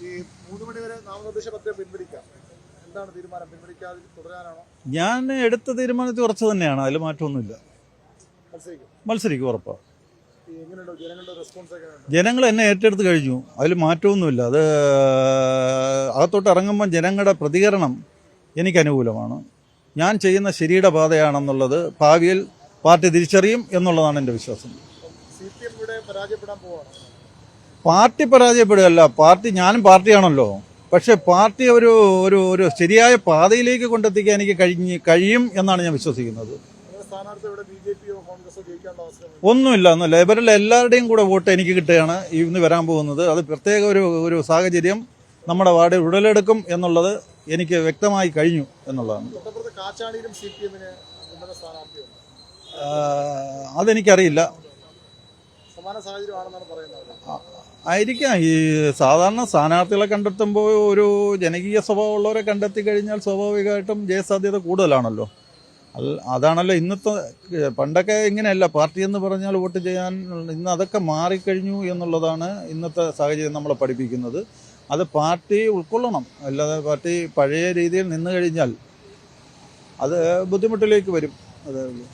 ഈ 3 മണി വരെ നാമനിർദ്ദേശ പത്രിക പിൻവലിക്കാം. എന്താണ് തീരുമാനം? പിൻവലിക്കാതെ തുടരാനാണോ? ഞാൻ എടുത്ത തീരുമാനത്തിൽ ഉറച്ചു തന്നെയാണ്. അതിൽ മാറ്റമൊന്നുമില്ല. മത്സരിക്കും ഉറപ്പാണ്. ജനങ്ങൾ എന്നെ ഏറ്റെടുത്ത് കഴിഞ്ഞു. അതിൽ മാറ്റമൊന്നുമില്ല. അത് അകത്തോട്ട് ഇറങ്ങുമ്പോൾ ജനങ്ങളുടെ പ്രതികരണം എനിക്ക് അനുകൂലമാണ്. ഞാൻ ചെയ്യുന്ന ശരിയുടെ പാതയാണെന്നുള്ളത് ഭാവിയിൽ പാർട്ടി തിരിച്ചറിയും എന്നുള്ളതാണ് എൻ്റെ വിശ്വാസം. പാർട്ടി പരാജയപ്പെടുകയല്ല. ഞാനും പാർട്ടിയാണല്ലോ. പക്ഷെ പാർട്ടി ഒരു ഒരു ഒരു ശരിയായ പാതയിലേക്ക് കൊണ്ടെത്തിക്കാൻ എനിക്ക് കഴിയും എന്നാണ് ഞാൻ വിശ്വസിക്കുന്നത്. ഒന്നുമില്ല. ഇവരുടെ എല്ലാവരുടെയും കൂടെ വോട്ട് എനിക്ക് കിട്ടുകയാണ് ഇന്ന് വരാൻ പോകുന്നത്. അത് പ്രത്യേക ഒരു സാഹചര്യം നമ്മുടെ വാർഡിൽ ഉടലെടുക്കും എന്നുള്ളത് എനിക്ക് വ്യക്തമായി കഴിഞ്ഞു എന്നുള്ളതാണ്. അതെനിക്കറിയില്ല. ആയിരിക്കാം. ഈ സാധാരണ സ്ഥാനാർത്ഥികളെ കണ്ടെത്തുമ്പോൾ ഒരു ജനകീയ സ്വഭാവമുള്ളവരെ കണ്ടെത്തി കഴിഞ്ഞാൽ സ്വാഭാവികമായിട്ടും ജയസാധ്യത കൂടുതലാണല്ലോ. അതാണല്ലോ ഇന്നത്തെ. പണ്ടൊക്കെ ഇങ്ങനെയല്ല. പാർട്ടി എന്ന് പറഞ്ഞാൽ വോട്ട് ചെയ്യാൻ. ഇന്ന് അതൊക്കെ മാറിക്കഴിഞ്ഞു എന്നുള്ളതാണ് ഇന്നത്തെ സാഹചര്യം നമ്മളെ പഠിപ്പിക്കുന്നത്. അത് പാർട്ടി ഉൾക്കൊള്ളണം. അല്ലാതെ പാർട്ടി പഴയ രീതിയിൽ നിന്ന് കഴിഞ്ഞാൽ അത് ബുദ്ധിമുട്ടിലേക്ക് വരും. അതേ ഉള്ളൂ.